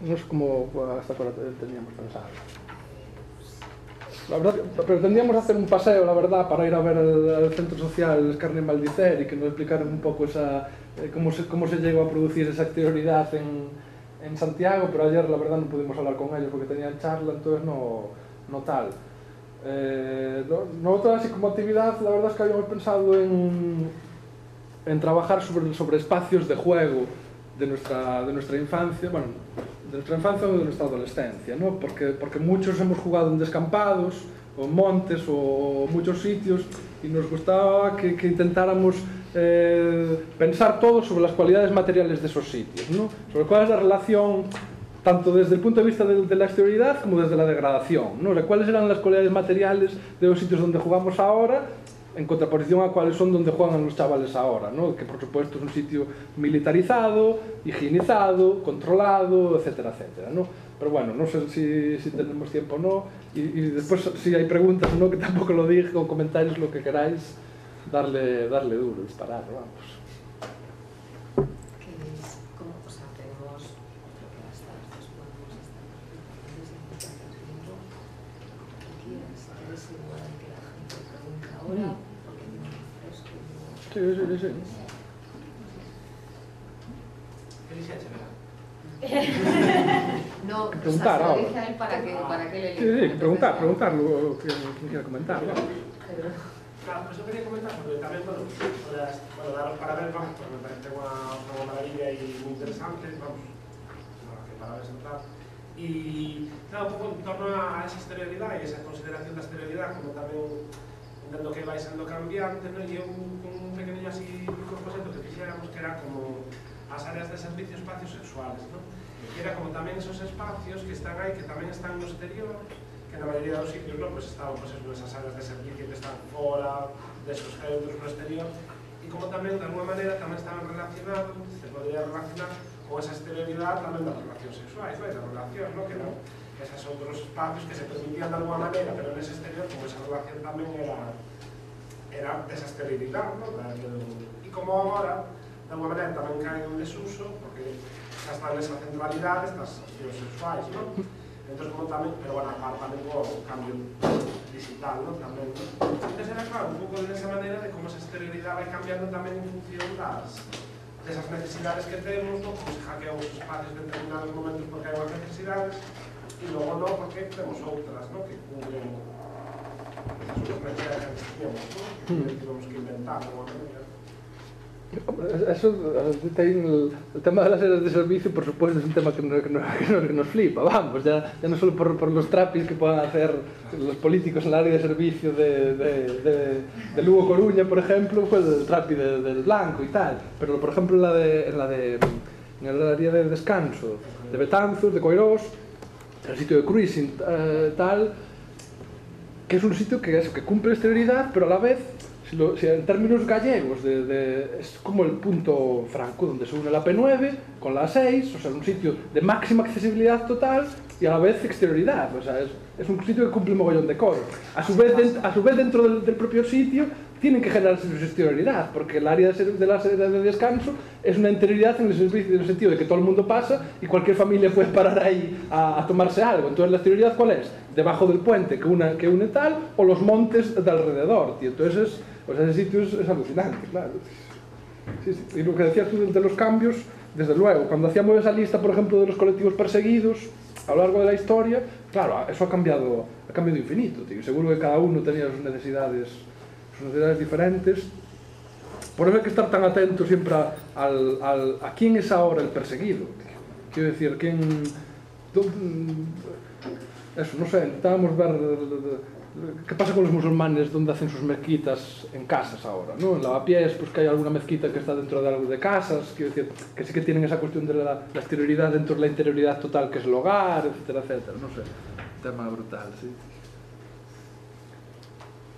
no sé cómo hasta ahora teníamos pensado. La verdad, pretendíamos hacer un paseo, la verdad, para ir a ver al centro social Escarnio y Maldicer y que nos explicaran un poco cómo se llegó a producir esa exterioridad en Santiago, pero ayer la verdad no pudimos hablar con ellos porque tenían charla, entonces no tal. Nosotros así como actividad, la verdad es que habíamos pensado en trabajar sobre espacios de juego de nuestra infancia, bueno, de nuestra infancia o de nuestra adolescencia, ¿no? Porque muchos hemos jugado en descampados, o en montes, o muchos sitios, y nos gustaba que intentáramos pensar todo sobre las cualidades materiales de esos sitios, ¿no? Sobre cuál es la relación, tanto desde el punto de vista de la exterioridad como desde la degradación, ¿no? ¿Cuáles eran las cualidades materiales de los sitios donde jugamos ahora, en contraposición a cuáles son donde juegan los chavales ahora, ¿no? Que por supuesto es un sitio militarizado, higienizado, controlado, etcétera, etcétera, ¿no? Pero bueno, no sé si tenemos tiempo o no, y después si hay preguntas o no, que tampoco lo dije, o comentarios, lo que queráis, darle duro, disparar, vamos. Sí. No, preguntar o sea, se lo ahora. dije a él para que le Sí, preguntarlo, quien quiera comentar. Claro, pues yo quería comentar, porque también, para ver, vamos, pues me parece una maravilla y muy interesante, vamos, que para presentar. Y, claro, un poco en torno a esa exterioridad y esa consideración de exterioridad, como también entendo que vai sendo cambiante, ¿no? E un pequeño así concepto que fixéramos que era como as áreas de servicio espacios sexuales, ¿no? Que era como tamén esos espacios que están aí, que tamén están no exterior, que na maioría dos sitios, ¿no? Pues estaban pues, esas áreas de servicio que están fora desos centros no exterior, e como tamén, de alguma maneira, tamén estaban relacionados, se podría relacionar con esa exterioridade tamén das relacións sexuais, ¿no? Da relación, ¿no? Que eran esos outros espacios que se permitían de alguma maneira, pero nese exterior, como esa relación tamén era desa exterioridade, ¿no? E como agora, de alguma maneira, tamén cae un desuso, porque xa están nesa centralidade, estas accións sexuais, ¿no? Entón, como tamén, pero bueno, aparte tamén co cambio digital, ¿no? Tamén, ¿no? Entón, era claro, un pouco desa maneira de como esa exterioridade vai cambiando tamén en función desas necesidades que temos, ¿no? Como se hackean os espacios de determinados momentos porque hai unhas necesidades, e logo non porque temos outras, ¿no? Que cubren as outras necesidades que teníamos, ¿no? Que temos que inventar, ¿no? Eso, el tema de las áreas de servicio, por supuesto, es un tema que nos flipa, vamos, ya no solo por los trapis que puedan hacer los políticos en el área de servicio de Lugo Coruña, por ejemplo, pues el trapi del Blanco y tal, pero por ejemplo en el área de descanso de Betanzos, de Coirós, el sitio de cruising tal, que es un sitio que cumple exterioridad, pero a la vez, si en términos gallegos, es como el punto franco donde se une la P9 con la A6, o sea, un sitio de máxima accesibilidad total y a la vez exterioridad, o sea, es un sitio que cumple un mogollón de cosas. A su vez dentro del propio sitio tienen que generarse su exterioridad, porque el área de la áreas de descanso es una interioridad en el sentido de que todo el mundo pasa y cualquier familia puede parar ahí a tomarse algo. Entonces, ¿la exterioridad cuál es? Debajo del puente que une tal, o los montes de alrededor, tío. Entonces, ese sitio es alucinante, claro. Sí. Y lo que decías tú de los cambios, desde luego, cuando hacíamos esa lista, por ejemplo, de los colectivos perseguidos a lo largo de la historia, claro, eso ha cambiado infinito, tío. Seguro que cada uno tenía sus necesidades diferentes. Por eso hay que estar tan atento siempre a quién es ahora el perseguido. Quiero decir, eso, no sé, intentábamos ver qué pasa con los musulmanes donde hacen sus mezquitas en casas ahora, ¿no? En Lavapiés, pues que hay alguna mezquita que está dentro de algo de casas, quiero decir, que sí que tienen esa cuestión de la exterioridad dentro de la interioridad total que es el hogar, etcétera, etcétera, no sé, un tema brutal, sí.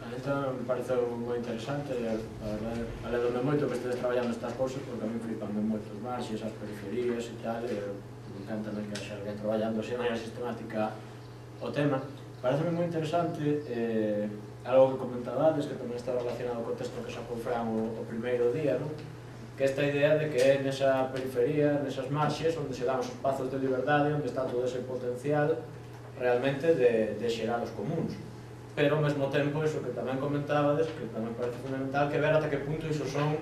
Entón, me parece moi interesante, a verdade, alédome moito que estedes traballando estas cousas, porque a mí flipanme moito os marxes, as periferias e tal, e me encanta que haxa alguén traballando así de maneira sistemática o tema. Pareceme moi interesante, algo que comentabades, que tamén está relacionado co texto que sacou Fran o primeiro día, non? que esta idea de que é nesa periferia, nesas marxes, onde se dan os espazos de liberdade, onde está todo ese potencial realmente de xerar os comuns. Pero ao mesmo tempo, iso que tamén comentabades, que tamén parece fundamental, que ver ata que punto iso son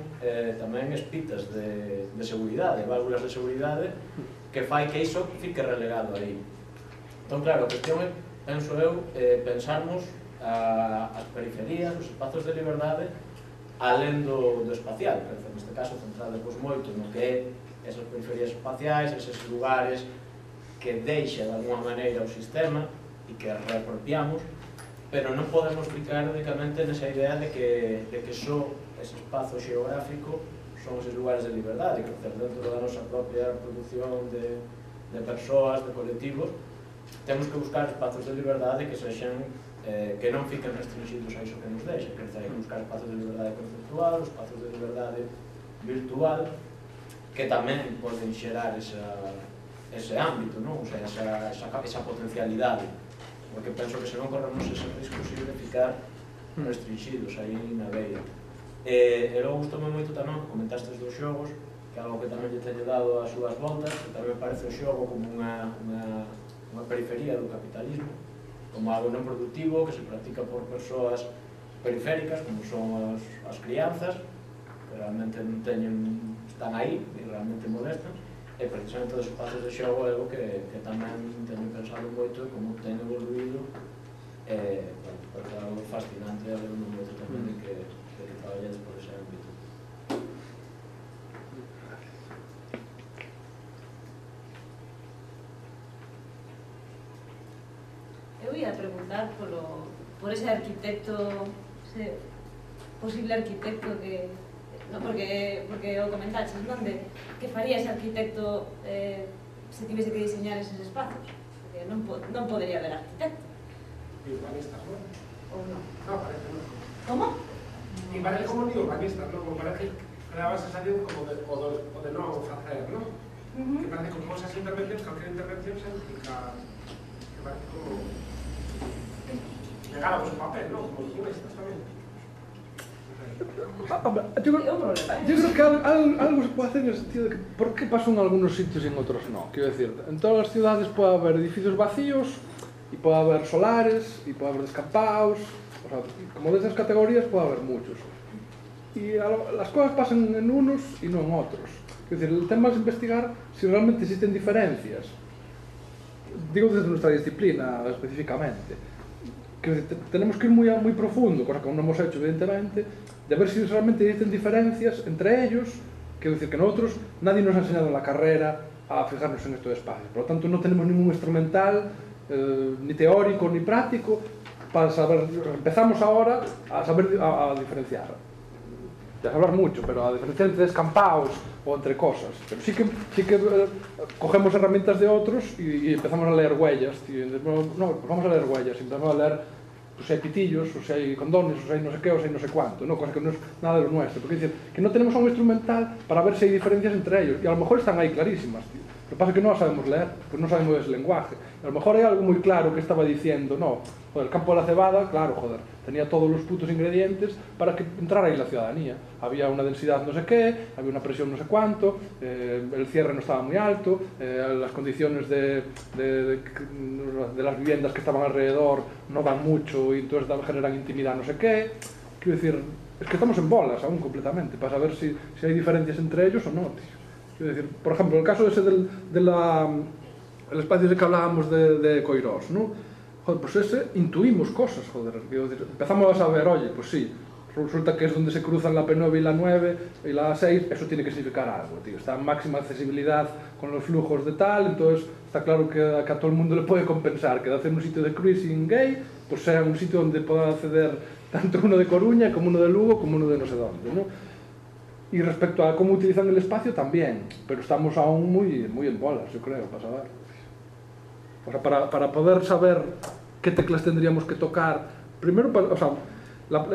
tamén espitas de seguridade, válvulas de seguridade, que fai que iso fique relegado aí. Entón, claro, a cuestión é, penso eu, pensarmos as periferías, os espazos de liberdade, alén do espacial, neste caso centrado moito no que é esas periferias espaciais, eses lugares que deixa de alguma maneira o sistema e que reapropiamos, pero non podemos ficar únicamente nesa idea de que só ese espazo xeográfico son eses lugares de liberdade, que dentro da nosa propia produción de persoas, de colectivos, temos que buscar espazos de liberdade que sexan que non fiquen restringidos a iso que nos deixa, que hai que buscar espazos de liberdade conceptual, espazos de liberdade virtual, que tamén poden xerar ese ámbito, non? O sea, esa potencialidade, porque penso que se non corremos ese risco de ficar restringidos aí na beira. E logo gustoume moito tamén que comentastes dos xogos, que é algo que tamén lle teño dado as súas voltas, que tamén parece o xogo como unha periferia do capitalismo, como algo non productivo que se practica por persoas periféricas, como son as crianzas, que realmente non están aí e realmente molestan, e precisamente os espazos de xogo é algo que tamén teño pensado moito e como ten evoluído, porque é algo fascinante e algo moito tamén de que traballades por ese ámbito. Eu ia preguntar por ese arquitecto, ese posible arquitecto que... No, porque o comentaches, non? Que faría ese arquitecto se tivese que diseñar eses espazos? Porque non podería haber arquitecto. Urbanistas, non? Ou non? No, parece non. Como? E parece como ni urbanistas, non? Como parece que daba a sensación como de non facer, non? Que parece como esas intervencións, calquera intervención se implica... Que parece como... Negáramos o papel, non? Como urbanistas tamén. Yo creo que algo se puede hacer en el sentido de que ¿por qué pasó en algunos sitios y en otros no? Quiero decir, en todas las ciudades puede haber edificios vacíos y puede haber solares y puede haber descampados, o sea, como de esas categorías puede haber muchos, y las cosas pasan en unos y no en otros. Quiero decir, el tema es investigar si realmente existen diferencias, digo desde nuestra disciplina específicamente. Tenemos que ir muy profundo, cosa que aún no hemos hecho evidentemente, de ver si realmente existen diferencias entre ellos. Quiero decir que nosotros, nadie nos ha enseñado en la carrera a fijarnos en estos espacios, por lo tanto no tenemos ningún instrumental, ni teórico ni práctico, para saber. Empezamos ahora a saber a diferenciar, ya hablar mucho, pero a diferenciar entre descampados o entre cosas, pero sí que cogemos herramientas de otros y empezamos a leer huellas, no, pues vamos a leer huellas, y empezamos a leer pues si hay pitillos, o si hay condones, o si hay no sé qué, o si hay no sé cuánto, ¿no? Cosa que no es nada de lo nuestro, porque es decir, que no tenemos un instrumental para ver si hay diferencias entre ellos, y a lo mejor están ahí clarísimas, tío. Lo que pasa es que no las sabemos leer, pues no sabemos ese lenguaje. A lo mejor hay algo muy claro que estaba diciendo, no, joder, el campo de la cebada, claro, joder, tenía todos los putos ingredientes para que entrara ahí la ciudadanía. Había una densidad no sé qué, había una presión no sé cuánto, el cierre no estaba muy alto, las condiciones de las viviendas que estaban alrededor no dan mucho y entonces generan intimidad no sé qué. Quiero decir, es que estamos en bolas aún completamente para saber si hay diferencias entre ellos o no, tío. Quiero decir, por ejemplo, el caso ese el espacio ese que hablábamos de Coirós, ¿no? Joder, pues ese intuimos cosas, joder. Quiero decir, empezamos a saber, oye, pues sí, resulta que es donde se cruzan la P9 y la 9 y la 6, eso tiene que significar algo, tío. Está en máxima accesibilidad con los flujos de tal, entonces está claro que a todo el mundo le puede compensar que de hacer un sitio de cruising gay, pues sea un sitio donde pueda acceder tanto uno de Coruña como uno de Lugo como uno de no sé dónde, ¿no? Y respecto a cómo utilizan el espacio también, pero estamos aún muy en bolas, yo creo, para saber. O sea, para poder saber qué teclas tendríamos que tocar, primero, o sea,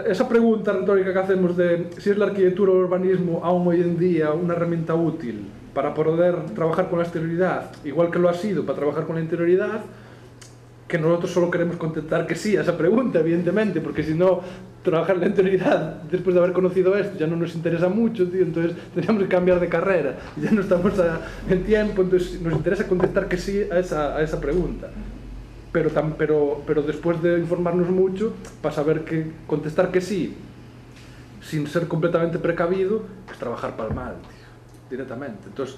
esa pregunta retórica que hacemos de si es la arquitectura o el urbanismo aún hoy en día una herramienta útil para poder trabajar con la exterioridad, igual que lo ha sido para trabajar con la interioridad, que nosotros solo queremos contestar que sí a esa pregunta, evidentemente, porque si no, trabajar en la autoridad después de haber conocido esto ya no nos interesa mucho, tío, entonces tendríamos que cambiar de carrera, y ya no estamos en tiempo, entonces nos interesa contestar que sí a esa pregunta. Pero después de informarnos mucho, para saber que contestar que sí, sin ser completamente precavido, es trabajar para el mal, tío, directamente. Entonces,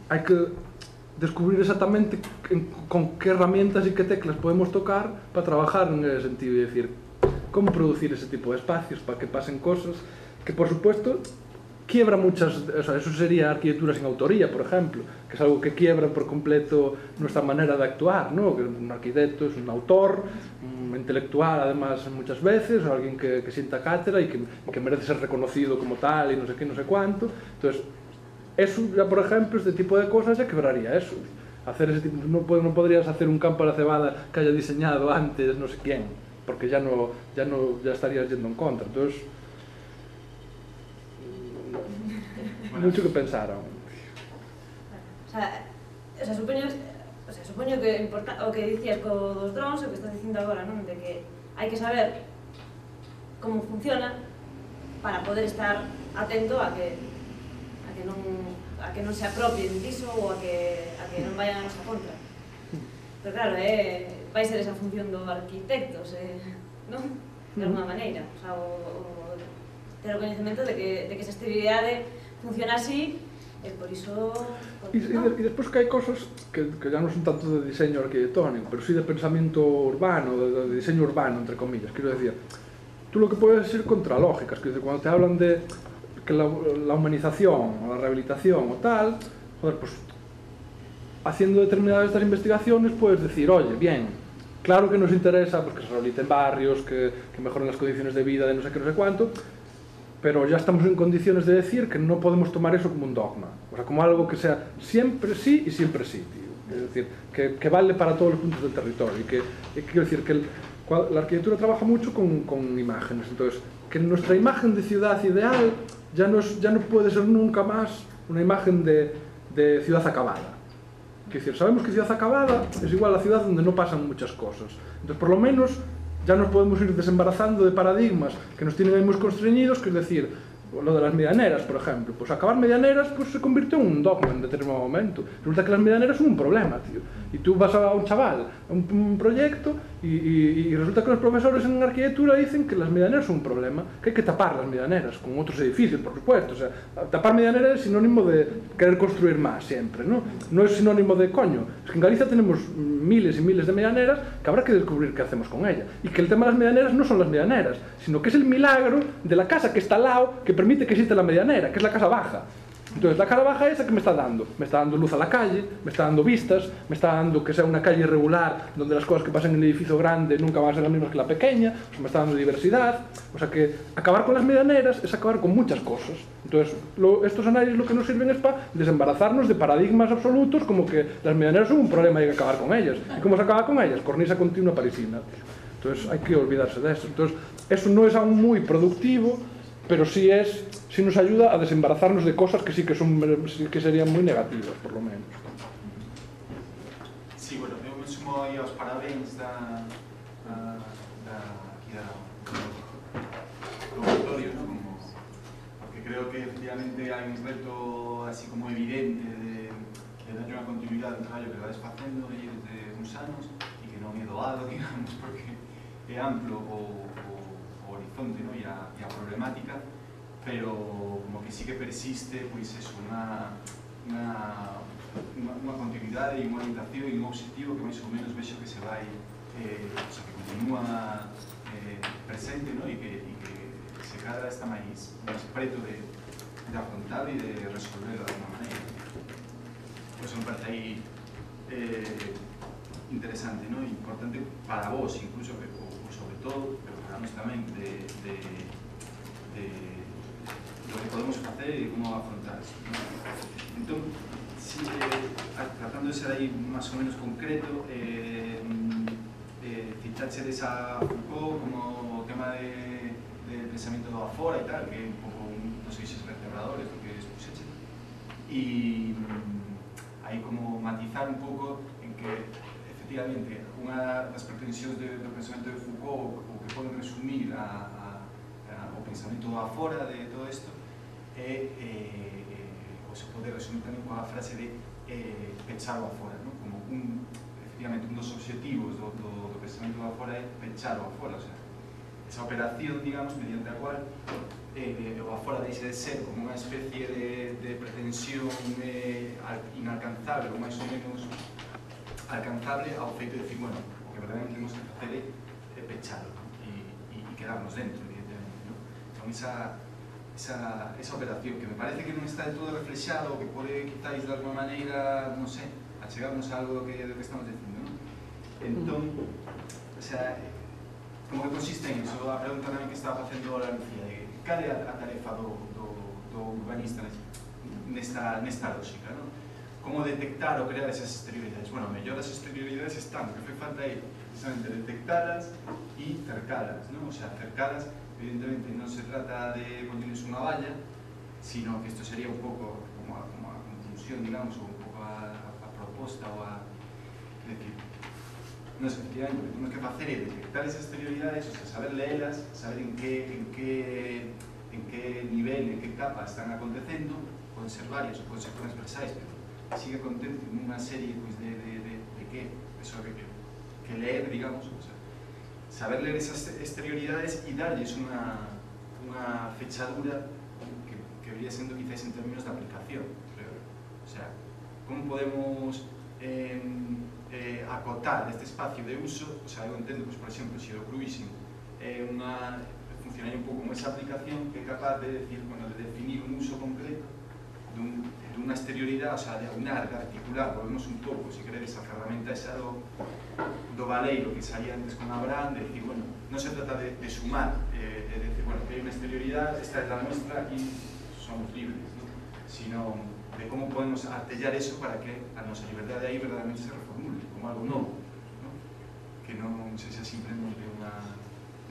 hay que descubrir exactamente con qué herramientas y qué teclas podemos tocar para trabajar en ese sentido y decir cómo producir ese tipo de espacios para que pasen cosas que, por supuesto, quiebra muchas, o sea, eso sería arquitectura sin autoría, por ejemplo, que es algo que quiebra por completo nuestra manera de actuar, ¿no? Que un arquitecto es un autor, un intelectual además muchas veces, o alguien que sienta cátedra y que merece ser reconocido como tal y no sé qué, no sé cuánto. Entonces, eso ya, por ejemplo, este tipo de cosas ya quebraría eso. Hacer ese tipo, no podrías hacer un campo a la cebada que haya diseñado antes no sé quién, porque ya estarías yendo en contra. Entonces, mucho que pensar aún. O sea, supoño que o que dicías co dos drones, o que estás dicindo agora, non? De que hai que saber como funciona para poder estar atento a que non se apropien diso ou a que non vayan a nosa contra. Pero claro, vai ser esa función do arquitecto, non? De alguma maneira. O sea, ter o coñecemento de que esa esterilidade funciona así, e por iso... Y despois que hai cosas que ya non son tanto de diseño arquitectónico, pero sí de pensamiento urbano, de diseño urbano, entre comillas. Quiero decir, tú lo que puedes ir contra lógicas, quiero decir, cuando te hablan de que la humanización o la rehabilitación o tal, joder, pues haciendo determinadas de estas investigaciones puedes decir, oye, bien, claro que nos interesa pues, que se rehabiliten barrios, que mejoren las condiciones de vida de no sé qué, no sé cuánto, pero ya estamos en condiciones de decir que no podemos tomar eso como un dogma, o sea, como algo que sea siempre sí y siempre sí, tío. Es decir, que vale para todos los puntos del territorio, y quiero decir que la arquitectura trabaja mucho con imágenes, entonces, que nuestra imagen de ciudad ideal ya no puede ser nunca más una imagen de ciudad acabada. Quiero decir, sabemos que ciudad acabada es igual a ciudad donde no pasan muchas cosas, entonces por lo menos ya nos podemos ir desembarazando de paradigmas que nos tienen ahí muy constreñidos, que es decir, lo de las medianeras, por ejemplo, pues acabar medianeras pues se convirtió en un dogma en determinado momento. Resulta que las medianeras son un problema, tío. Y tú vas a un chaval, a un proyecto, y resulta que los profesores en arquitectura dicen que las medianeras son un problema, que hay que tapar las medianeras, con otros edificios, por supuesto. O sea, tapar medianeras es sinónimo de querer construir más siempre, ¿no? No es sinónimo de coño. Es que en Galicia tenemos miles y miles de medianeras que habrá que descubrir qué hacemos con ellas. Y que el tema de las medianeras no son las medianeras, sino que es el milagro de la casa que está al lado, que permite que exista la medianera, que es la casa baja. Entonces la casa baja esa que me está dando luz a la calle, me está dando vistas, me está dando que sea una calle irregular donde las cosas que pasan en el edificio grande nunca van a ser las mismas que la pequeña, o sea, me está dando diversidad, o sea que acabar con las medianeras es acabar con muchas cosas. Entonces estos análisis lo que nos sirven es para desembarazarnos de paradigmas absolutos como que las medianeras son un problema y hay que acabar con ellas. ¿Y cómo se acaba con ellas? Cornisa continua parisina. Entonces hay que olvidarse de eso. Entonces eso no es aún muy productivo, pero sí nos ayuda a desembarazarnos de cosas que sí que serían muy negativas, por lo menos. Sí, bueno, eu me sumo aí aos parabéns do auditorio, ¿no? Porque creo que efectivamente hai un reto así como evidente de darlle unha continuidade a un traballo que vades facendo desde uns anos e que non é doado, digamos, porque é amplo o horizonte, ¿no? e a problemática, pero como que sí que persiste pois eso, unha continuidade e unha orientación e un objetivo que máis ou menos vexo que se vai que continúa presente, ¿no? e que se cada está máis preto de afrontar e de resolver de alguma maneira. Pois me parece aí interesante, ¿no? Importante para vos incluso, ou sobre todo, pero para nós tamén de lo que podemos facer e como afrontar eso, ¿no? Entón, si, tratando de ser aí máis ou menos concreto, citache desa Foucault como o tema de pensamento do afora e tal, que é un pouco nos eixes vertebradores do que expuxeche, e aí como matizar un pouco en que efectivamente, unha das pretensións do pensamento de Foucault, o que poden resumir o pensamento do afora de todo isto, ou se pode resumir tamén coa frase de pechar o afora, como efectivamente un dos objetivos do pensamento do afora é pechar o afora, o sea, esa operación, digamos, mediante a cual o afora deixa de ser como unha especie de pretensión inalcanzable ou máis ou menos alcanzable ao feito de decir, bueno, o que verdadeiramente temos que facer é pechalo e quedarnos dentro, evidentemente, ¿no? Con esa operación que me parece que non está de todo reflexado, que pode quizáis de alguma maneira, non sei, achegarnos a algo do que estamos dicindo, ¿no? Entón, o sea, como que consiste en iso, a pregunta tamén que estaba facendo a Lucía, de cal é a tarefa do urbanista nesta lógica, ¿no? Como detectar ou crear esas exterioridades? Bueno, mellor as exterioridades están, o que fai falta é precisamente detectalas e cercalas, ¿no? O sea, cercalas, evidentemente non se trata de ponerles unha valla, sino que isto sería un pouco como a conclusión, digamos, ou un pouco a proposta ou a... decir, non sei, efectivamente, o que temos que facer é detectar esas exterioridades, o sea, saber leelas, saber en que nivel, en que capa están acontecendo, poden ser varias ou poden ser transversais, pero sigue contento en unha serie pues, de que eso que leer, digamos, o sea, saber leer esas exterioridades e darlles unha fechadura que vería sendo quizás en términos de aplicación, creo. O sea, como podemos acotar este espacio de uso, o sea, eu entendo, pues, por exemplo, se o cruising funcionaría un pouco como esa aplicación que é capaz de decir, bueno, de definir un uso concreto dunha exterioridade, o sea, de aunar, de articular, volvemos un pouco, se queredes, a ferramenta esa do baleiro que saía antes con Abraham, de decir, bueno, non se trata de sumar, de decir, bueno, que hai unha exterioridade, esta é a nuestra, aquí somos libres, ¿no? Sino de como podemos artellar eso para que a nosa liberdade aí verdadeiramente se reformule, como algo novo, ¿no? Que non sexa simplemente un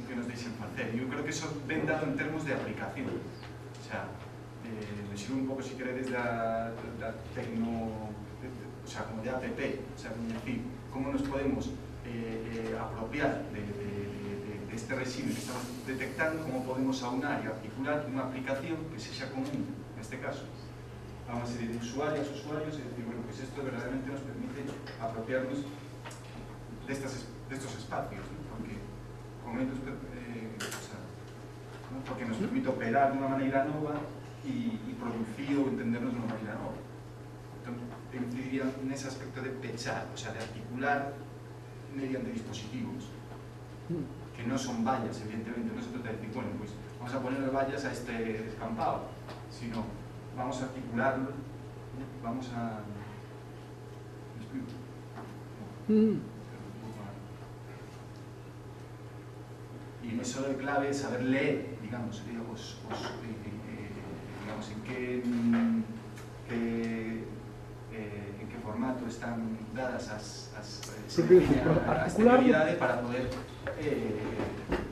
que nos deixen facer. Eu creo que eso ven dado en termos de aplicación, o sea, recibe un pouco, si queredes, da tecno, o sea, como de app, o sea, como decir, como nos podemos apropiar de este residuo que estamos detectando, como podemos aunar e articular unha aplicación que sexa común, neste caso, a unha serie de usuarios, e decir, bueno, pues esto verdadeiramente nos permite apropiarnos destos espacios, ¿no? Porque con ellos, o sea, ¿no? Porque nos permite operar de unha maneira nova e producir ou entendernos de unha maneira nova. Entón, eu incidiría nese aspecto de pechar, o sea, de articular mediante dispositivos que non son vallas, evidentemente, non se trata de decir, bueno, pues vamos a poner vallas a este descampado, sino vamos a articularlo, vamos a... ¿Me explico? E iso é clave saber leer, digamos, digamos, en que formato están dadas as exterioridades para poder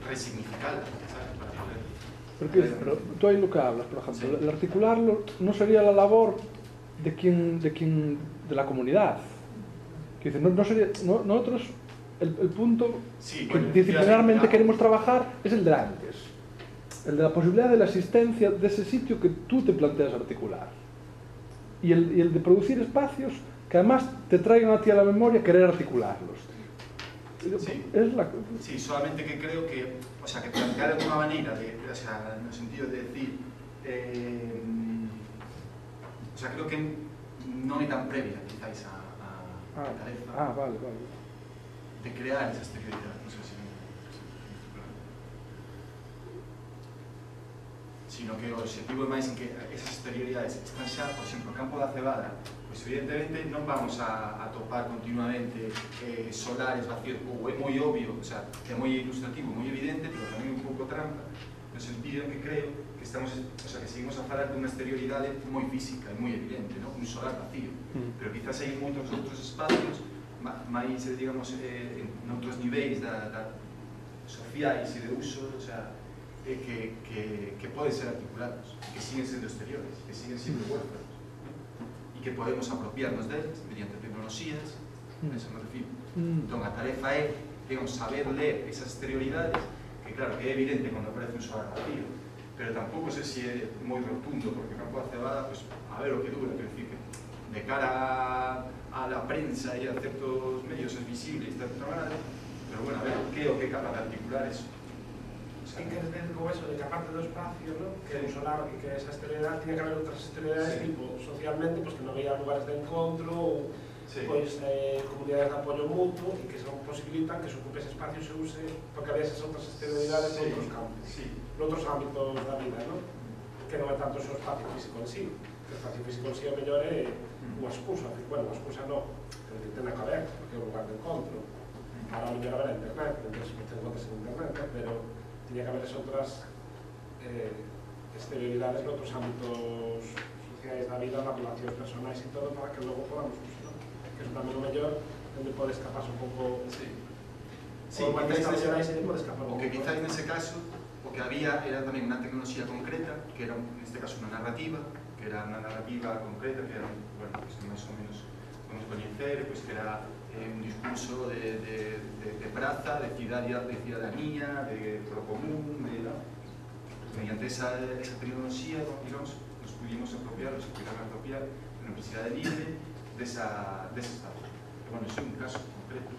resignificarlas, ¿sabes? Para poder... Pero tú ahí lo que hablas, por ejemplo, sí. El articularlo no sería la labor de la comunidad. Que dice, no sería, nosotros, el punto sí, que bueno, disciplinarmente queremos trabajar es el de antes. El de la posibilidad de la existencia de ese sitio que tú te planteas articular. Y el de producir espacios que además te traigan a ti a la memoria querer articularlos. Sí, sí, solamente que creo que, o sea, que plantear de alguna manera, o sea, en el sentido de decir, o sea, creo que no es tan previa, quizás, a la tarefa vale. de crear esa exterioridad, no sé si sino que o objetivo é máis en que esas exterioridades están xa, por exemplo, o campo da cebada, pois evidentemente non vamos a topar continuamente solares vacíos, ou é moi obvio, o sea, é moi ilustrativo, moi evidente, pero tamén un pouco trampa, no sentido en que creo que estamos, o sea, que seguimos a falar dunha exterioridade moi física e moi evidente, ¿no? Un solar vacío, pero quizás hai moitos outros espacios máis, digamos, en outros niveis sociais e de uso, o sea, que poden ser articulados, que siguen sendo exteriores, que siguen sendo huérfanos, e que podemos apropiarnos deles mediante tecnoloxías a eso me refiro. Entón, a tarefa é saber ler esas exterioridades, que claro, que é evidente cando aparece un só narrativo, pero tampouco sei se é moi rotundo, porque o campo da cebada, pues, a ver o que dura, que decir, de cara a la prensa e a certos medios es visible, está trabalhado, pero bueno, a ver, que é o que é capaz de articular eso? ¿Qué quieres decir con eso? De que aparte do espacio, ¿no? Que un solar y que esa exterioridad tiene que haber otras exterioridades, tipo socialmente, pues que non había lugares de encontro, ou pois comunidades de apoio mutuo e que son posibilitan que se ocupe ese espacio e se use porque había esas outras exterioridades en outros campos, en outros ámbitos da vida, ¿no? Que non é tanto o seu espacio físico en sí, que o espacio físico en sí é mellor é unha excusa, bueno, unha excusa non, pero que ten a caber, porque é un lugar de encontro. Ahora mellor haber a internet, entonces te encontras en internet, pero tiña que haber esas outras exterioridades en outros ámbitos sociais da vida, nas relacións personais e todo, para que logo podamos usar. Que eso tamén o mellor, onde pode escaparse un pouco... Sí, o que quizá en ese caso, o que había era tamén unha tecnoloxía concreta, que era, neste caso, unha narrativa, concreta, que era, bueno, pues, máis ou menos podemos coñecer, pues, que era un discurso de praza, de ciudadanía, de pro común, mediante esa tecnoloxía, digamos, nos pudimos apropiar, na Universidade Libre, dese espacio. Pero, bueno, iso é un caso concreto.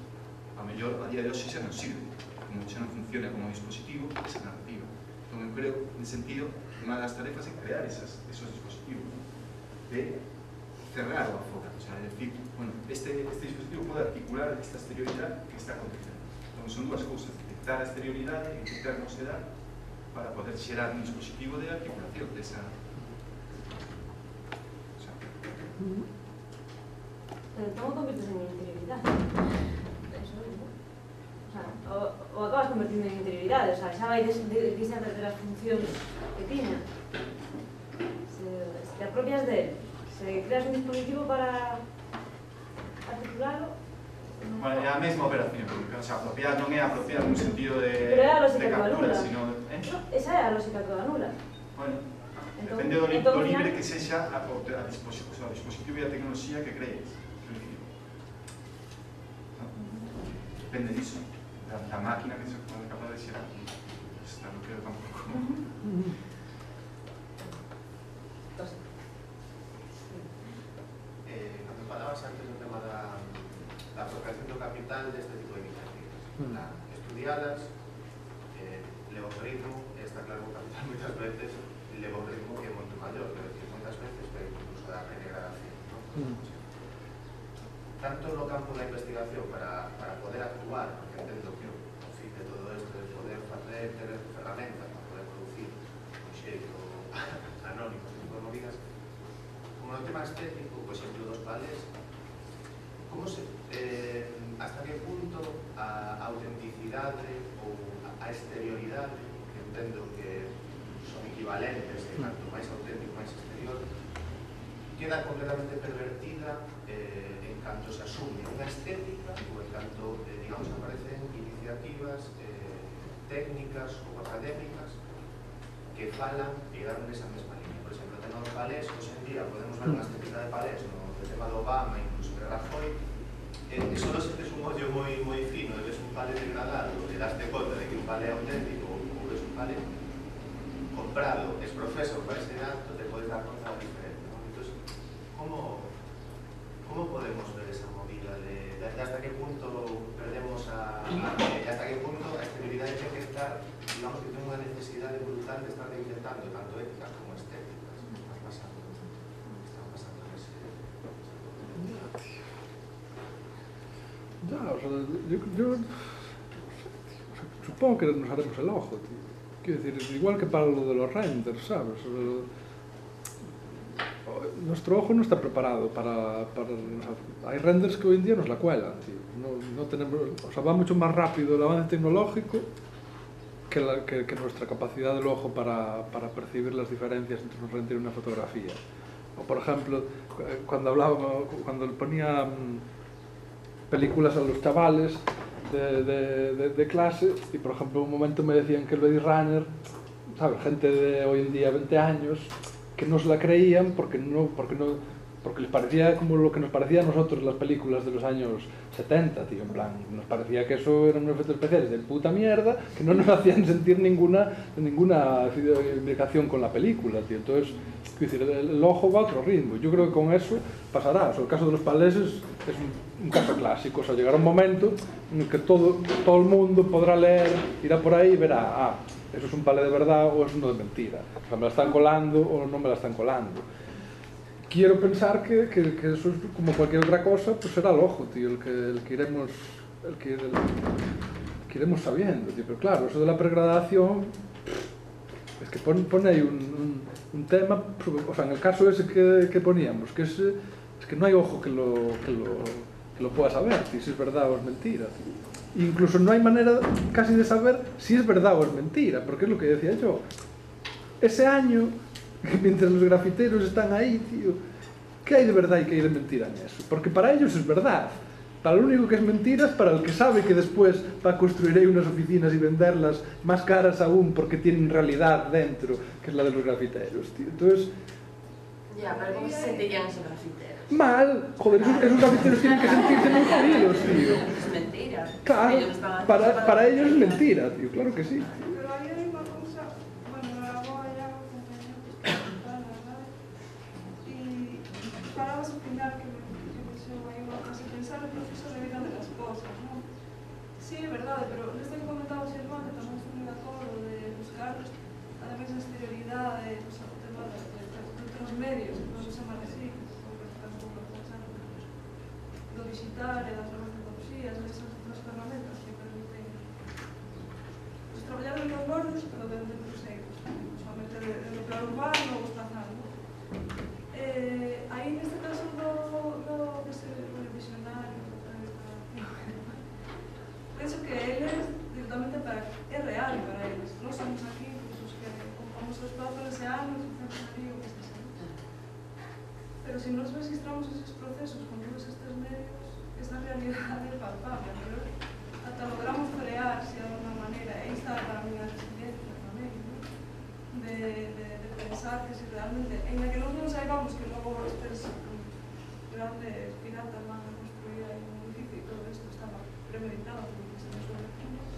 A mellor, a día de hoxe xa non sirve, como xa non funciona como dispositivo, esa narrativa. Entón, eu creo, en sentido, unha das tarefas é crear esos dispositivos, de cerrar o afoga, o sea, é dicir, bueno, este dispositivo pode articular esta exterioridade que está acontecendo. Entón, son dúas cousas, detectar a exterioridade e detectar non se dá para poder xerar un dispositivo de articulación desa... Pero como convirtes en interioridade? Eso é, non? O sea, o acabas convertindo en interioridade, o sea, xa vai deixar de ter as funcións que tiña. Se te apropias de él, se creas un dispositivo para articularlo... Bueno, é a mesma operación, porque, o sea, apropiar non é apropiar nun sentido de captura, sino... Esa é a lógica que o anula. Bueno, depende do libre que sexa a dispositivo e a tecnoloxía que crees. Depende disso, da máquina que se pode capaz de xerar. Está, non quero tampouco. Cando falabas antes do tema da apropiación do capital deste tipo de iniciativas, estudialas, leva un ritmo, e está claro que o capital moitas veces leva un ritmo que é moito maior, pero que moitas veces vai incluso da renegradación. Tanto no campo da investigación para poder actuar, porque entendo que o fin de todo isto é poder facer, ter ferramentas para poder producir un xeito anónimo, tipo de movidas, como no tema estético, por exemplo, dos pales, como se, hasta que punto a autenticidade ou a exterioridade, que entendo que son equivalentes, e tanto máis auténtico, máis exterior, queda completamente pervertida en canto se asume unha estética ou en canto, digamos, aparecen iniciativas técnicas ou académicas que falan e dan nesa mesma línea. Por exemplo, o tema do palés, hoxe en día podemos ver unha estética de palés no tema do Obama, incluso de Rajoy, e só se tes un ollo moi fino e ves un palé degradado e daste conta de que un palé auténtico ou ves un palé comprado, es profeso para ese acto, te podes dar conta diferente, ¿no? Entonces, ¿cómo podemos ver esa movida de hasta qué punto perdemos hasta qué punto a exterioridade ten que estar, digamos que ten unha necesidade brutal de estar intentando tanto éticas como estéticas? Están pasando en ese... Ya, o sea, yo supongo que nos haremos el ojo, tío. Quiero decir, igual que para lo de los renders, ¿sabes? Nuestro ojo no está preparado para hay renders que hoy en día nos la cuelan, tío. No tenemos, o sea, va mucho más rápido el avance tecnológico que nuestra capacidad del ojo para percibir las diferencias entre un render y una fotografía. O por ejemplo, cuando ponía películas a los chavales de clase, y por ejemplo un momento me decían que el Blade Runner, ¿sabes? Gente de hoy en día 20 años que no se la creían porque no porque les parecía como lo que nos parecía a nosotros las películas de los años 70, tío, en plan, nos parecía que eso eran unos efectos especiales de puta mierda que no nos hacían sentir ninguna implicación con la película, tío. Entonces, quiero decir, el ojo va a otro ritmo. Yo creo que con eso pasará. O sea, el caso de los paleses es un caso clásico. O sea, llegará un momento en el que todo el mundo podrá leer, irá por ahí y verá, eso es un palé de verdad o es uno de mentira. O sea, me la están colando o no me la están colando. Quiero pensar que eso es como cualquier otra cosa, pues será el ojo, tío, el que iremos sabiendo, tío. Pero claro, eso de la pregradación es que pone ahí un tema, o sea, en el caso ese que poníamos, que es que no hay ojo que lo pueda saber, tío, si es verdad o es mentira, tío. Incluso no hay manera casi de saber si es verdad o es mentira, porque es lo que decía yo. Ese año, mientras los grafiteros están ahí, tío, ¿qué hay de verdad y qué hay de mentira en eso? Porque para ellos es verdad. Para lo único que es mentira es para el que sabe que después va a construir ahí unas oficinas y venderlas más caras aún porque tienen realidad dentro, que es la de los grafiteros, tío. Entonces... Ya, pero ¿cómo se sentirían esos grafiteros? Mal, joder, esos grafiteros tienen que sentirse muy jodidos, tío. Es mentira. Claro, para ellos es mentira, tío, claro que sí. Pero hay una cosa, bueno, la voy a y para opinar que hay una cosa, pensar el proceso de vida de las cosas, ¿no? Sí, es verdad, pero esto que comentaba Xermán, que también estoy muy de acuerdo de buscar, además de exterioridad, o sea, el tema de otros medios, no se llaman así, porque tampoco pensar lo digital, las nuevas tecnologías, esas otras herramientas que permiten traballar en los bordes, pero dentro de cruceiros, solamente de lo claro urbano ou espacial, ¿no? Aí neste caso do visionario, penso que eles directamente é real para eles. Nós somos aquí, pues, os que ocupamos o espazo nese ano, o que se sea. Pero se nos registramos esos procesos con todos estes medios, esta realidade é palpable, pero ata logramos crear, se de alguna maneira, e está para mí a resiliencia tamén, ¿no? de pensar que si realmente, en la que nosotros saibamos que logo estes grandes piratas van a construir aí un edificio y todo esto estaba premeditado porque se nos vecinos,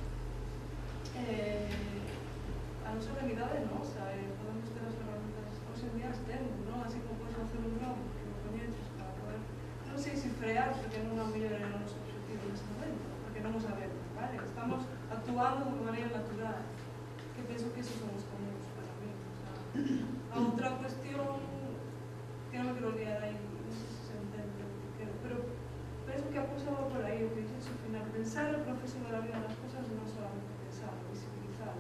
a nosa realidade non, o sea, podemos ter as herramientas, hoxe en día as temos, non? Así como podes facer un dron, que lo coñeces para poder, non sei se frear, porque non é o mellor era o noso objetivo neste momento, porque non o sabemos, vale? Estamos actuando de unha maneira natural, que penso que esos son os comuns para mí, o sea, a outra cuestión que non me quero liar aí, non sei se se entende, pero penso que a cousa va por aí, o que dixes ao final, pensar o proceso de la vida das cosas non solamente pensar, visibilizar,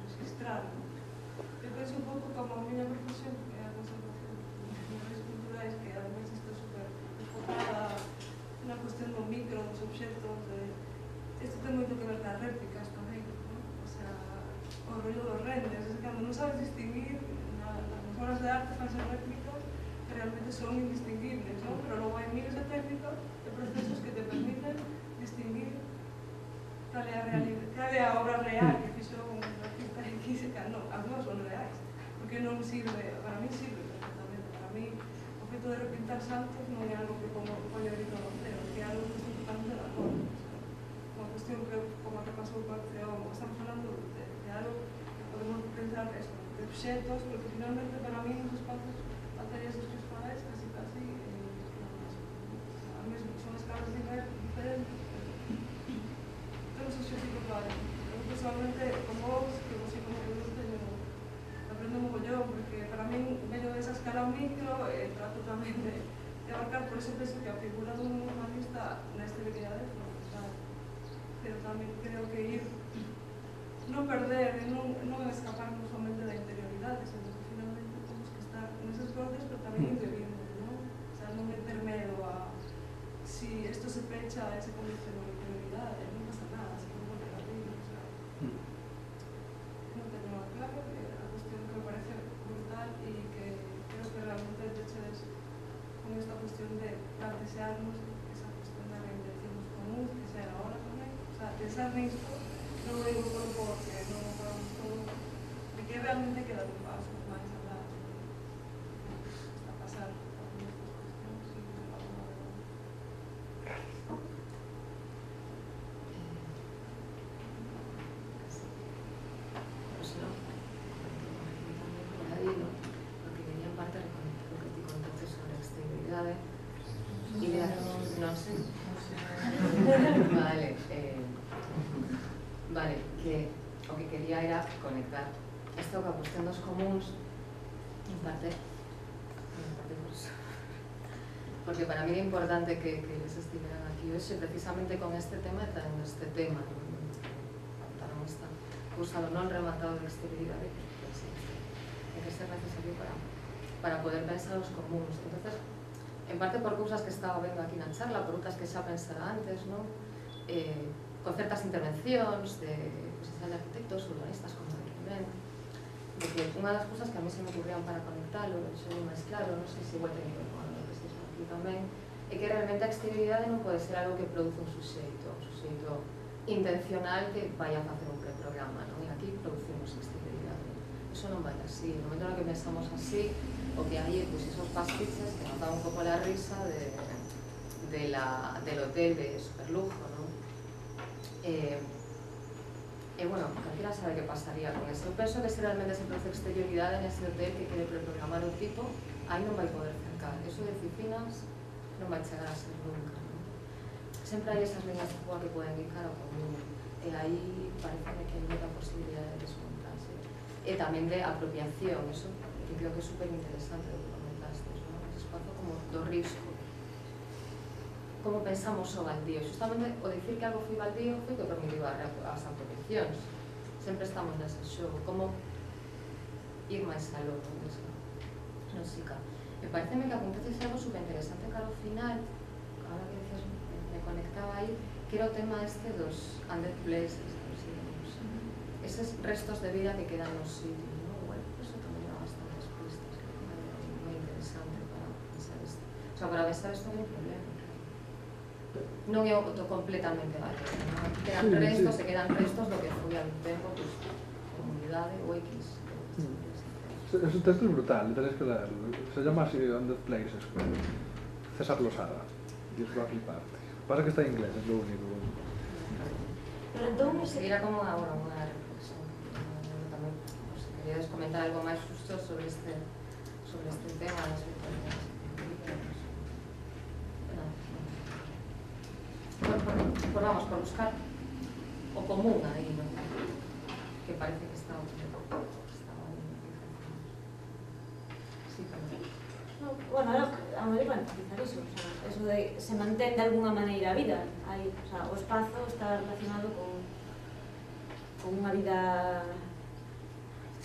registrar. Eu penso un pouco como a miña profesión, que é a conservación de bienes culturais, que ademais está super enfocada na cuestión do micro, dos obxectos, isto ten moito que ver cas réplicas tamén, ¿no? O sea, o rollo dos renders, es que cando non sabes distinguir, nas obras de arte fan ser réplicas que realmente son indistinguibles, ¿no? Pero logo hai miles de técnicas, de procesos que te permiten distinguir cal é a obra real que fixo un artista X, non, as dúas son reais, porque non sirve, para mí sirve perfectamente, para mí o feito de repintar santos non é algo que como poño grito no cero, que é algo que estou totalmente de acordo, unha cuestión que, como a que pasou con o CEO, estamos falando de algo que podemos pensar eso, de obxetos, porque finalmente para mí nos espazos materias dos que os faláis casi a mesmo, son escalas diferentes, temos o xético claro. Eu personalmente, con vos, que vos sei como que vos teño, aprendo mogollón, porque para mí, medio desa escala micro, trato tamén de abarcar, por eso penso que a figura dun humanista na esterilidade é fundamental. Pero tamén creo que ir, non perder, non escaparnos somente da interioridade, sino que finalmente temos que estar neses bordes, pero tamén interiormente, non? O sea, non meter medo a si isto se pecha e se convierte na interioridade, non pasa nada, se non volver a abrir, o sea, non teño nada claro, que a cuestión que me parece brutal e que creo que realmente peches con esta cuestión de plantearnos esa cuestión da reinvención dos comuns, que sea ahora tamén, o sea, pensar nisto, non lo digo solo porque non o podamos todo, de que realmente queda un paso máis a dar, está a pasar por estas cuestións. Vale, vale, que o que quería era conectar isto coa cuestión dos comuns en parte por eso, porque para mí é importante que les estiveran aquí hoxe precisamente con este tema e traendo este tema, contaron esta cousa do non rematado de exterioridade que é ser necesario para poder pensar os comuns. Entonces, en parte por cousas que estaba vendo aquí na charla, por outras que xa pensara antes, non? Con certas intervencións de arquitectos, urbanistas, como de Rubén, de que unha das cousas que a mí se me ocurrían para conectalo, xo máis claro, non sei se igual ten que ver con o que estes aquí tamén, é que realmente a exterioridade non pode ser algo que produce un suxeito intencional que vai a facer un preprograma, non? E aquí producimos exterioridade. Eso non vai así. No momento no que pensamos así, o que hai é esos pastiches que nos dan un pouco la risa del hotel de superlujo, non? Bueno, calquera sabe que pasaría con eso. Eu penso que se realmente se produce exterioridade nese hotel que quere preprogramar o tipo, aí non vai poder cercar. Eso de oficinas non vai chegar a ser nunca, non? Sempre hai esas líneas de fuga que poden indicar ao común, e aí parece que hai moita posibilidade de desmontarse. E tamén de apropiación, eso que creo que é super interesante do que comentastes, non? Ese espazo como do risco. Como pensamos o baldío? Justamente o dicir que algo foi baldío foi que permitiu as apropiacións. Sempre estamos nese xogo. Como ir máis aló con esa música. Me pareceme que acontece algo super interesante que ao final, ahora que decías, me conectaba aí, que era o tema este dos undead places, eses restos de vida que quedan nos sitios, non? Bueno, eso tamén era bastantes pistas, que é moi interesante para pensar isto. O sea, para pensar isto é un problema. Non é o completamente válido, non? Quedan restos e quedan restos do que foi ao tempo, pues, comunidade ou X. Ese texto es brutal, tenéis que leerlo. Se llama así Undead Places, César Losada, y os va a flipar. Pasa que está en inglés, es lo único. Pero entón, seguirá como agora unha reflexión. Tamén, se queríades comentar algo máis justo sobre este tema das virtualidades. Por vamos, por buscar o común aí, non? Que parece que está aí. Sí, tamén. Bueno, a mí iba a empezar iso, o sea, eso de se mantén de alguna maneira a vida, aí, o sea, o espazo está relacionado con unha vida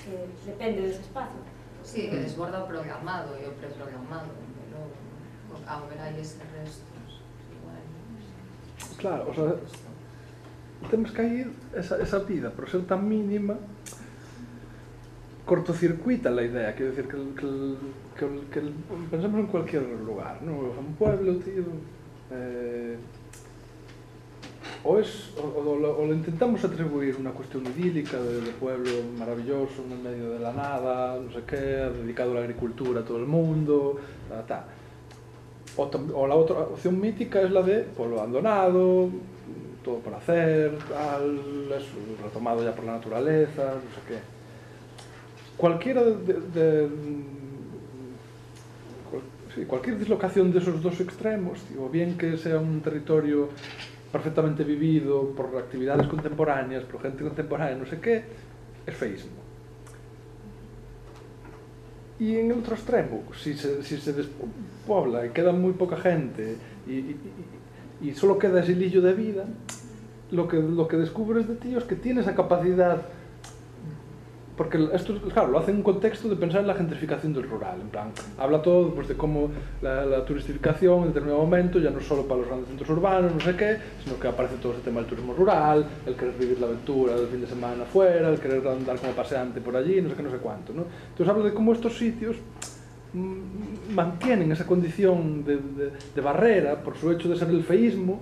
que depende dese espazo. Sí, que desborda o programado e o preprogramado, pero ao ver aí ese resto. Claro, o sea, temos que aí esa vida, por ser tan mínima, cortocircuita la idea, quiero decir que pensemos en cualquier lugar, ¿no? Un pueblo, tío, o lo intentamos atribuir una cuestión idílica de pueblo maravilloso en el medio de la nada, no sé qué, dedicado a la agricultura a todo el mundo, tal. O la otra opción mítica es la de pueblo abandonado, todo por hacer, tal, eso, retomado ya por la naturaleza, no sé qué. Cualquiera cualquier dislocación de esos dos extremos, o bien que sea un territorio perfectamente vivido por actividades contemporáneas, por gente contemporánea, no sé qué, es feísmo. Y en el otro extremo, si se despobla y queda muy poca gente y solo queda ese hilillo de vida, lo que descubres de ti es que tiene esa capacidad, porque esto, claro, lo hace en un contexto de pensar en la gentrificación del rural, en plan, habla todo pues, de cómo la turistificación en determinado momento ya no es solo para los grandes centros urbanos, no sé qué, sino que aparece todo ese tema del turismo rural, el querer vivir la aventura del fin de semana fuera, el querer andar como paseante por allí, no sé qué, no sé cuánto, ¿no? Entonces habla de cómo estos sitios mantienen esa condición de barrera por su hecho de ser el feísmo.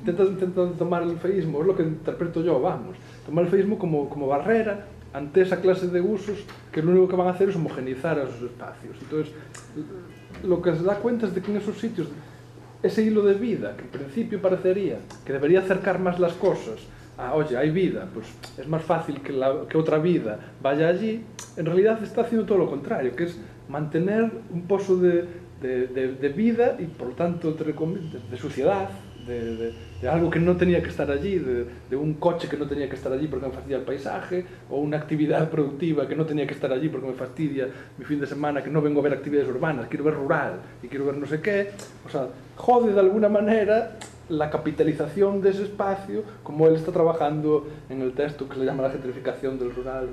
Intenta tomar el feísmo, es lo que interpreto yo, vamos, tomar el feísmo como barrera ante esa clase de usos que lo único que van a hacer es homogeneizar a esos espacios. Entonces, lo que se da cuenta es de que en esos sitios, ese hilo de vida, que en principio parecería que debería acercar más las cosas a, oye, hay vida, pues es más fácil que otra vida vaya allí, en realidad está haciendo todo lo contrario, que es mantener un pozo de vida y por lo tanto de suciedad, de algo que non tenía que estar allí, de un coche que non tenía que estar allí porque me fastidia el paisaje, ou unha actividade productiva que non tenía que estar allí porque me fastidia mi fin de semana, que non vengo a ver actividades urbanas, quiero ver rural e quiero ver no sé qué. O sea, jode de alguna manera la capitalización de ese espacio, como él está trabajando en el texto que se llama la gentrificación del rural.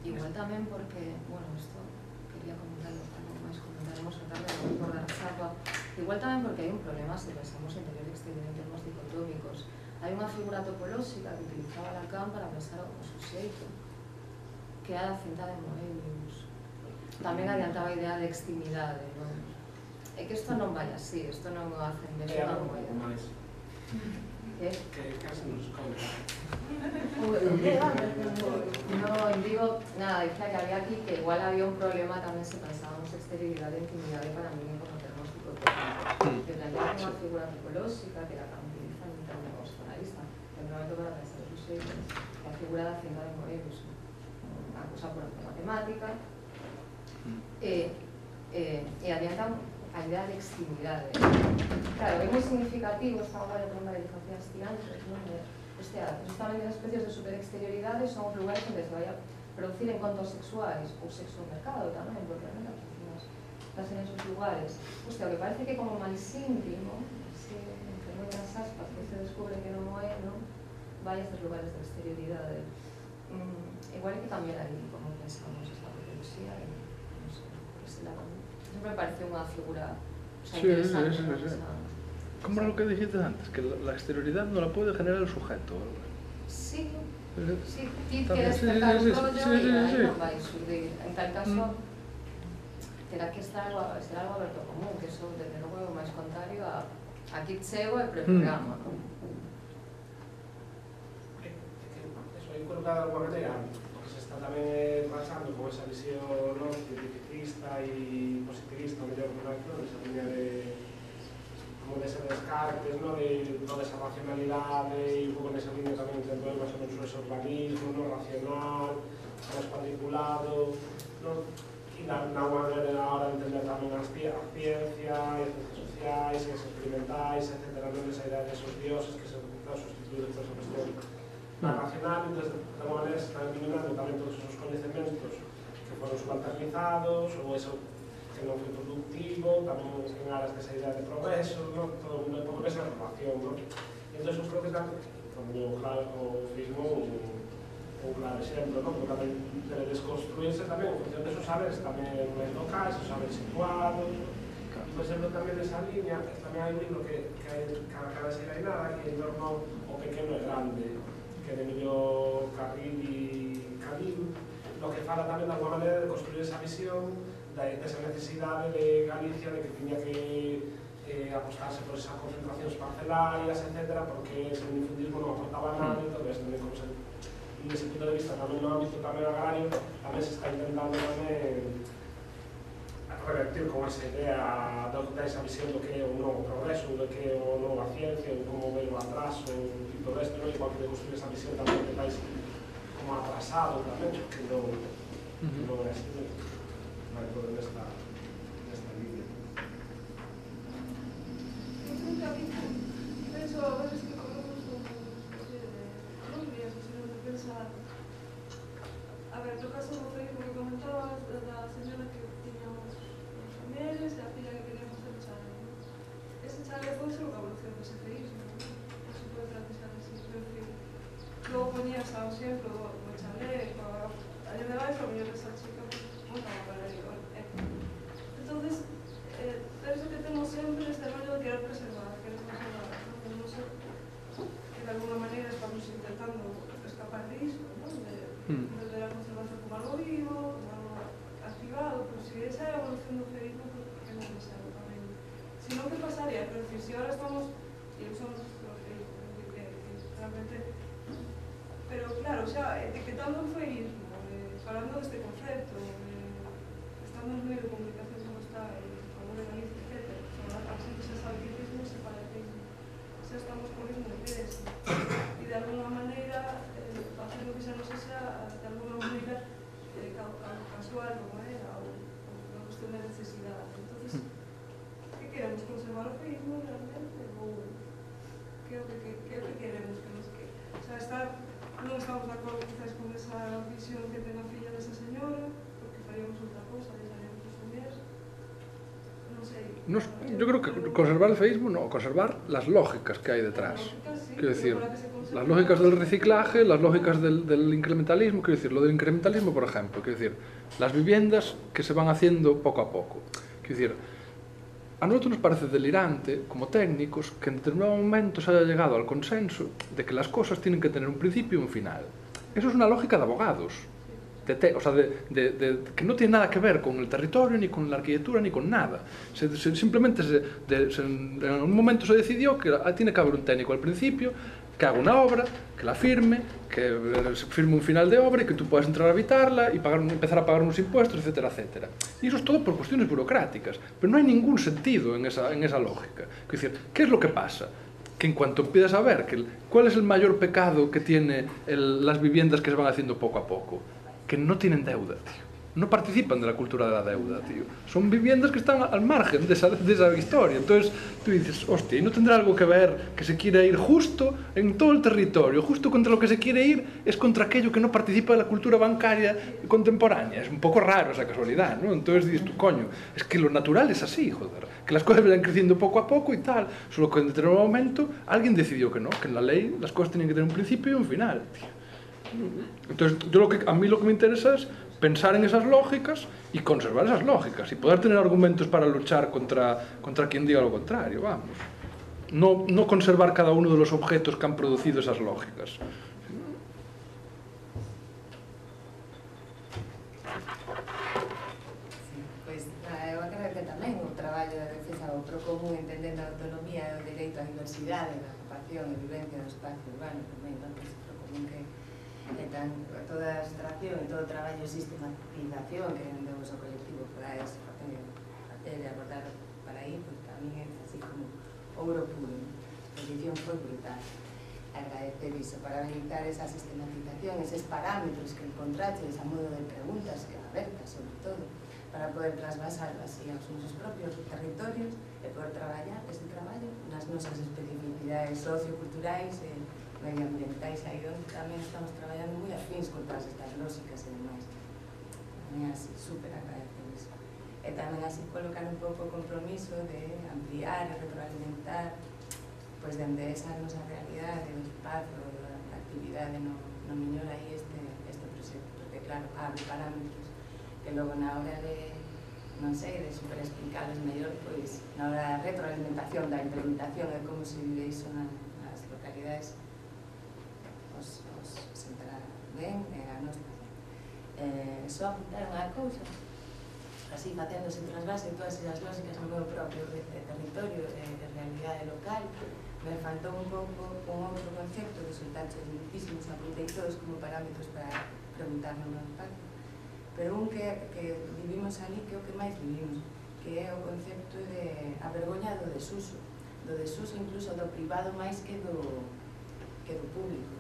Igual tamén porque, bueno, esto quería comentarlo, máis comentaremos a tarde, no por dar chapa. Igual tamén porque hai un problema se pensamos interior e exterior en termos dicotómicos. Hai unha figura topolóxica que utilizaba Lacan para pensar o suxeito, que é a cinta de Moebius. Tamén adiantaba a idea de extimidade, non? É que isto non vai así, isto non o hacen de toda moeda. Que casi nos come. No, en vivo, nada, decía que había aquí que igual había un problema tamén se pensábamos exterioridade e intimidade para mí como termos dicotómicos. Que planteaba unha figura topolóxica que la utiliza en términos analista, en un momento para pensar os suxeitos, a figura da cinta de Moebius, unha cousa puramente matemática, e adiantan a idea de extimidade. Claro, é moi significativo, estaba para a licenciada antes, non? Justamente as especies de superexterioridade son os lugares onde se vai a producir encontros sexuais ou sexo no mercado tamén, porque non estás en esos lugares. Hostia, o que parece que como máis íntimo, así, entre moitas aspas, que se descubre que non é, non? Vai a estes lugares de exterioridade. Igual que tamén aí, como pensamos, esta topoloxía, non sei, por ese lado. Sempre me parece unha figura interesante. ¿Cómo era lo que dijiste antes? Que la exterioridad no la puede generar el sujeto. Sí, ti queres pegar un rollo e aí non vai surdir. En tal caso, terá que ser algo aberto común, que eso, desde logo, é o máis contrario a aquí chego e preprograma. Eso, aí creo que de alguma maneira, porque se está tamén pasando con esa visión cientificista e positivista, o mellor que esa línea de como de ese descartes, ¿no? De esa racionalidade e un pouco nesa línea tamén intento ver máis ou menos ese urbanismo, ¿no? Racional, máis particulado, ¿no? E na unha maneira ahora de entender tamén a ciencia, as ciencias sociais, as experimentais, etc. Non esa idea de esos dioses que se sustituyen toda esa cuestión racional, entonces de alguma maneira se están eliminando tamén todos esos coñecementos que foron subalternizados ou eso que non foi productivo, tamén en aras desa idea de progreso, ¿no? Todo un pouco esa relación, ¿no? E entón, eu creo que tamén, como o fismo, un claro exemplo, ¿no? Porque tamén debe desconstruirse tamén en función desos saberes tamén máis locais, os saberes situados. Por exemplo, tamén nesa línea, tamén hai un libro que acaba de ser aí nada, que é en torno ao pequeno e grande, que é de Emilio Carril e Camil, lo que fala tamén de alguma maneira de construir esa visión desa necesidade de Galicia de que tiña que apostarse por esas concentracións parcelarias, etc., porque ese minifundismo non aportaba nada, entón, nese punto de vista, tamén no ámbito tamén agrario, tamén se está intentando tamén revertir con esa idea desa visión do que é o novo progreso, do que é o novo a ciencia, ou como ver o atraso e todo isto, igual que de construir esa visión tamén de país como atrasado tamén, que non é así. Todo en esta línea. Penso a veces que comemos un Colombia, se non se pensa... A ver, no caso do Facebook que comentabas, da señora que tiña os familiares e a filla que quería facer chale. Ese chale foi ser unha evolución dese feísmo, non se pode practicar así, é dicir, logo poñías ao exemplo do chale, a lle de baixo, a mellor esa chica, entonces, penso que temos sempre este rollo de querer preservar, ¿no? Que non sei, que de alguna maneira estamos intentando escapar disso, ¿no? De ver a conservación como algo vivo, como algo activado, pero si esa é a evolución do feísmo, pues que non deseo tamén. Si non, que pasaría? Pero decir, si ahora estamos, e usamos o feísmo, que realmente, pero claro, xa, etiquetando o feísmo, falando deste concepto, estando nos medios de comunicación como está, como de Galicia, etc. A xente xa sabe que é o separatismo. Xa estamos con isso de ideas. E de alguna maneira, facendo que xa non sexa, de alguna maneira, casual, como era, ou unha cuestión de necesidade. Entón, que queremos? Conservar o feísmo realmente? Ou Yo creo que conservar el feísmo no, conservar las lógicas que hay detrás. Quiero decir, las lógicas del reciclaje, las lógicas del incrementalismo. Quiero decir, lo del incrementalismo, por ejemplo, quiero decir, las viviendas que se van haciendo poco a poco. Quiero decir, a nosotros nos parece delirante, como técnicos, que en determinado momento se haya llegado al consenso de que las cosas tienen que tener un principio y un final. Eso es una lógica de abogados. O sea, que no tiene nada que ver con el territorio, ni con la arquitectura, ni con nada. Simplemente en un momento se decidió que tiene que haber un técnico al principio, que haga una obra, que la firme, que firme un final de obra y que tú puedas entrar a habitarla y empezar a pagar unos impuestos, etcétera, etcétera. Y eso es todo por cuestiones burocráticas, pero no hay ningún sentido en esa lógica. Es decir, ¿qué es lo que pasa? Que en cuanto empiezas a ver cuál es el mayor pecado que tienen las viviendas que se van haciendo poco a poco, que no tienen deuda, tío. No participan de la cultura de la deuda, tío. Son viviendas que están al margen de esa historia. Entonces tú dices, hostia, ¿y no tendrá algo que ver que se quiera ir justo en todo el territorio? Justo contra lo que se quiere ir es contra aquello que no participa de la cultura bancaria contemporánea. Es un poco raro esa casualidad, ¿no? Entonces dices tú, coño, es que lo natural es así, joder. Que las cosas vayan creciendo poco a poco y tal. Solo que en determinado momento alguien decidió que no, que en la ley las cosas tienen que tener un principio y un final, tío. Entonces, a mí lo que me interesa es pensar en esas lógicas y conservar esas lógicas y poder tener argumentos para luchar contra quien diga lo contrario, vamos. No conservar cada uno de los objetos que han producido esas lógicas. Pois, eu agradecer tamén o traballo de defensa do procomún entendendo a autonomía e o dereito á diversidade, a ocupación e vivencia do espacio urbano tamén, entonces, procomún que toda a abstracción e todo o traballo de sistematización que demos ao colectivo para eso, facer e abordar para aí, pues tamén é así como ouro puro. A exposición foi brutal. Agradecer iso, para habilitar esa sistematización, eses parámetros que encontraches a modo de preguntas que abertas, sobre todo, para poder trasvasarlas así aos nosos propios territorios e poder traballar ese traballo nas nosas especificidades socioculturais e medioambientais, aí onde tamén estamos traballando moi afins con todas estas lógicas e demais. Tamén así, super agradecer iso. E tamén así colocar un pouco o compromiso de ampliar e retroalimentar pois dende esa nosa realidade, o espazo, a actividade no mellor aí este proxecto, porque claro, abre parámetros que logo na hora de, non sei, de super explicarles mellor, pois na hora da retroalimentación, da implementación de como se vive iso nas localidades, os sentará ben e a nos tamén. Só apuntar unha cousa, así facéndose trasvase todas esas lógicas no meu propio territorio de realidade local, me faltou un pouco un outro concepto que soltaches muitísimos, apuntei todos como parámetros para preguntarnos no impacto, pero un que vivimos ali, que é o que máis vivimos, que é o concepto de a vergoña do desuso incluso do privado máis que do público,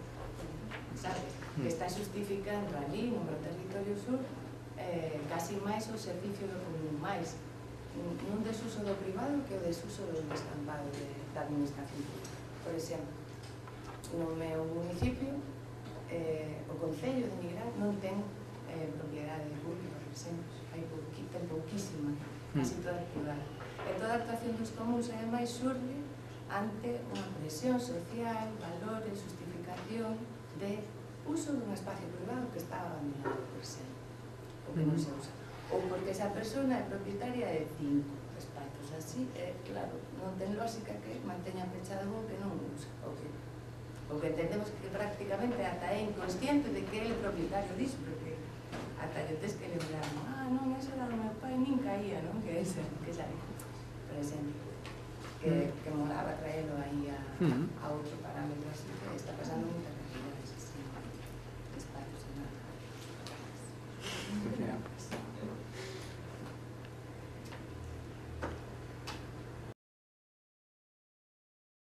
sabes? Que está justificando ali no meu territorio sur casi máis o servicio do común, máis nun desuso do privado que o desuso do descampado da administración pública. Por exemplo, no meu municipio o Concello de Nigrán non ten propiedade pública, por exemplo, ten pouquísima, casi toda privada. E toda a actuación dos comuns é máis surge ante unha presión social, valores, justificación de uso dun espacio privado que está abandonado, por exemplo, ou que non se usa, ou porque esa persona é propietaria de 5 espacios así, claro, non ten lógica que manteña pechado un que non usa, ou que entendemos que prácticamente ata é inconsciente de que ele é propietario disso, porque ata lle tes que lembrar, non, ese era do meu pai, nin caía, non? Que ese, por exemplo, que molaba traelo aí a outro parámetro así, que está pasando moita